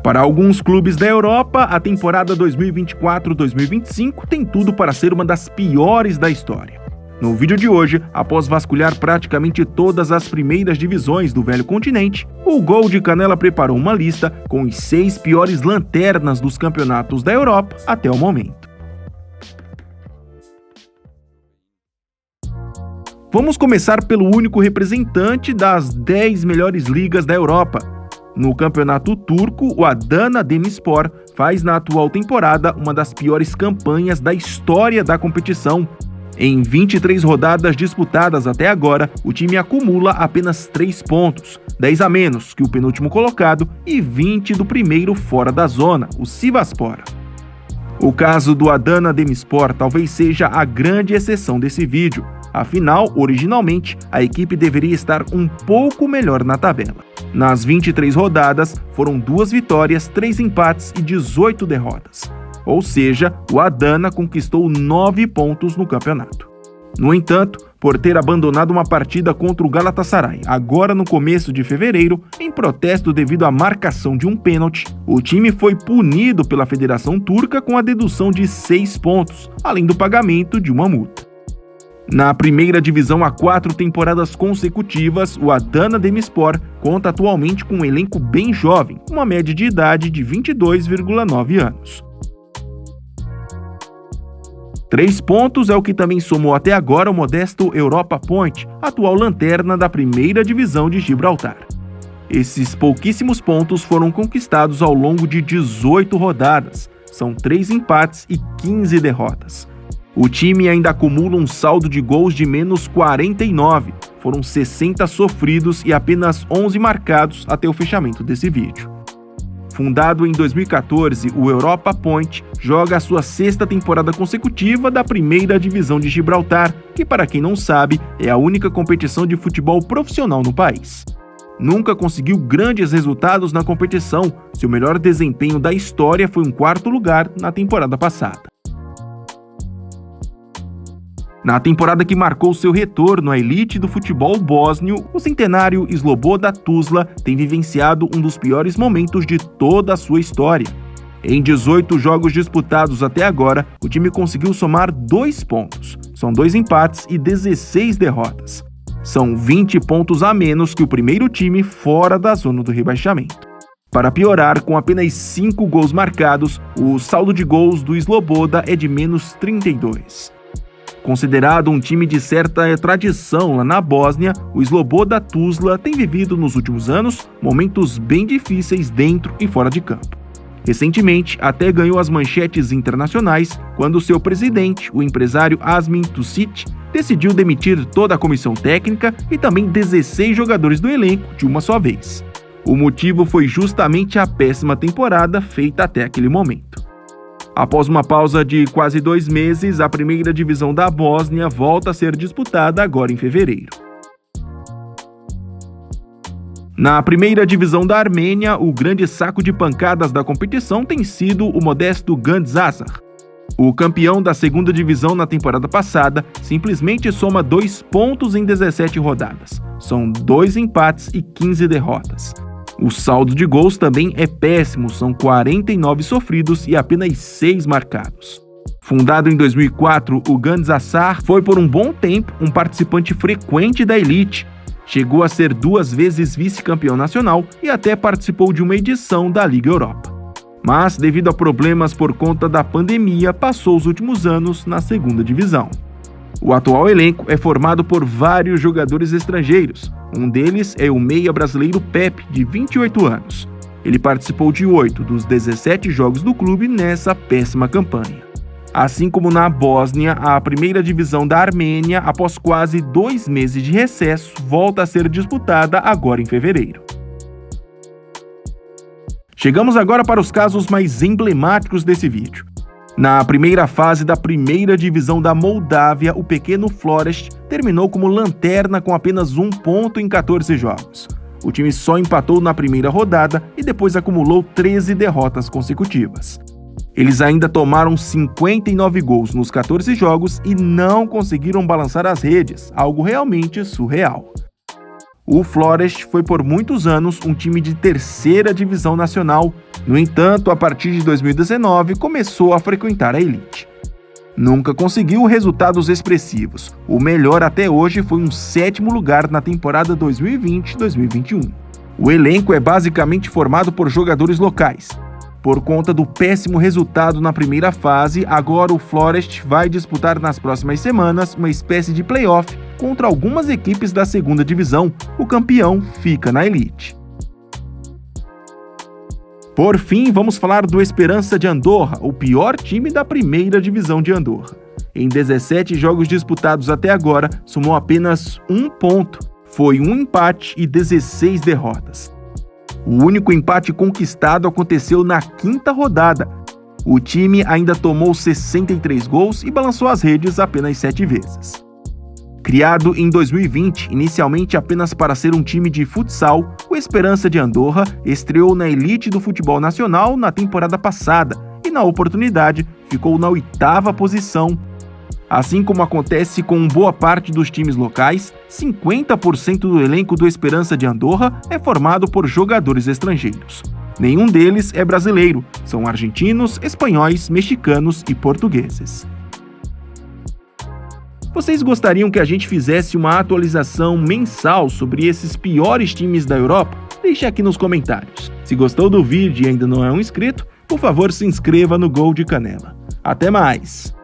Para alguns clubes da Europa, a temporada 2024-2025 tem tudo para ser uma das piores da história. No vídeo de hoje, após vasculhar praticamente todas as primeiras divisões do velho continente, o Gol de Canela preparou uma lista com os 6 piores lanternas dos campeonatos da Europa até o momento. Vamos começar pelo único representante das 10 melhores ligas da Europa. No campeonato turco, o Adana Demirspor faz na atual temporada uma das piores campanhas da história da competição. Em 23 rodadas disputadas até agora, o time acumula apenas 3 pontos, 10 a menos que o penúltimo colocado e 20 do primeiro fora da zona, o Sivasspor. O caso do Adana Demirspor talvez seja a grande exceção desse vídeo. Afinal, originalmente, a equipe deveria estar um pouco melhor na tabela. Nas 23 rodadas, foram 2 vitórias, 3 empates e 18 derrotas. Ou seja, o Adana conquistou 9 pontos no campeonato. No entanto, por ter abandonado uma partida contra o Galatasaray, agora no começo de fevereiro, em protesto devido à marcação de um pênalti, o time foi punido pela Federação Turca com a dedução de 6 pontos, além do pagamento de uma multa. Na primeira divisão há 4 temporadas consecutivas, o Adana Demirspor conta atualmente com um elenco bem jovem, uma média de idade de 22,9 anos. 3 pontos é o que também somou até agora o modesto Europa Point, atual lanterna da primeira divisão de Gibraltar. Esses pouquíssimos pontos foram conquistados ao longo de 18 rodadas, são 3 empates e 15 derrotas. O time ainda acumula um saldo de gols de menos 49, foram 60 sofridos e apenas 11 marcados até o fechamento desse vídeo. Fundado em 2014, o Europa Point joga a sua 6ª temporada consecutiva da primeira divisão de Gibraltar, que, para quem não sabe, é a única competição de futebol profissional no país. Nunca conseguiu grandes resultados na competição, seu melhor desempenho da história foi um 4º lugar na temporada passada. Na temporada que marcou seu retorno à elite do futebol bósnio, o centenário Sloboda Tuzla tem vivenciado um dos piores momentos de toda a sua história. Em 18 jogos disputados até agora, o time conseguiu somar 2 pontos. São 2 empates e 16 derrotas. São 20 pontos a menos que o primeiro time fora da zona do rebaixamento. Para piorar, com apenas 5 gols marcados, o saldo de gols do Sloboda é de menos 32. Considerado um time de certa tradição lá na Bósnia, o Sloboda Tuzla tem vivido nos últimos anos momentos bem difíceis dentro e fora de campo. Recentemente, até ganhou as manchetes internacionais quando seu presidente, o empresário Asmin Tusic, decidiu demitir toda a comissão técnica e também 16 jogadores do elenco de uma só vez. O motivo foi justamente a péssima temporada feita até aquele momento. Após uma pausa de quase 2 meses, a primeira divisão da Bósnia volta a ser disputada agora em fevereiro. Na primeira divisão da Armênia, o grande saco de pancadas da competição tem sido o modesto Gandhsasar. O campeão da 2ª divisão na temporada passada simplesmente soma 2 pontos em 17 rodadas. São 2 empates e 15 derrotas. O saldo de gols também é péssimo, são 49 sofridos e apenas 6 marcados. Fundado em 2004, o Gandhsasar foi por um bom tempo um participante frequente da elite. Chegou a ser 2 vezes vice-campeão nacional e até participou de uma edição da Liga Europa. Mas, devido a problemas por conta da pandemia, passou os últimos anos na 2ª divisão. O atual elenco é formado por vários jogadores estrangeiros. Um deles é o meia brasileiro Pepe, de 28 anos. Ele participou de 8 dos 17 jogos do clube nessa péssima campanha. Assim como na Bósnia, a primeira divisão da Armênia, após quase 2 meses de recesso, volta a ser disputada agora em fevereiro. Chegamos agora para os casos mais emblemáticos desse vídeo. Na primeira fase da primeira divisão da Moldávia, o pequeno Florest terminou como lanterna com apenas 1 ponto em 14 jogos. O time só empatou na primeira rodada e depois acumulou 13 derrotas consecutivas. Eles ainda tomaram 59 gols nos 14 jogos e não conseguiram balançar as redes, algo realmente surreal. O Florest foi por muitos anos um time de terceira divisão nacional. No entanto, a partir de 2019 começou a frequentar a elite. Nunca conseguiu resultados expressivos. O melhor até hoje foi um 7º lugar na temporada 2020-2021. O elenco é basicamente formado por jogadores locais. Por conta do péssimo resultado na primeira fase, agora o Florest vai disputar nas próximas semanas uma espécie de playoff contra algumas equipes da segunda divisão. O campeão fica na elite. Por fim, vamos falar do Esperança de Andorra, o pior time da primeira divisão de Andorra. Em 17 jogos disputados até agora, somou apenas 1 ponto. Foi 1 empate e 16 derrotas. O único empate conquistado aconteceu na 5ª rodada. O time ainda tomou 63 gols e balançou as redes apenas 7 vezes. Criado em 2020, inicialmente apenas para ser um time de futsal, o Esperança de Andorra estreou na elite do futebol nacional na temporada passada e, na oportunidade, ficou na 8ª posição. Assim como acontece com boa parte dos times locais, 50% do elenco do Esperança de Andorra é formado por jogadores estrangeiros. Nenhum deles é brasileiro, são argentinos, espanhóis, mexicanos e portugueses. Vocês gostariam que a gente fizesse uma atualização mensal sobre esses piores times da Europa? Deixe aqui nos comentários. Se gostou do vídeo e ainda não é um inscrito, por favor se inscreva no Gol de Canela. Até mais!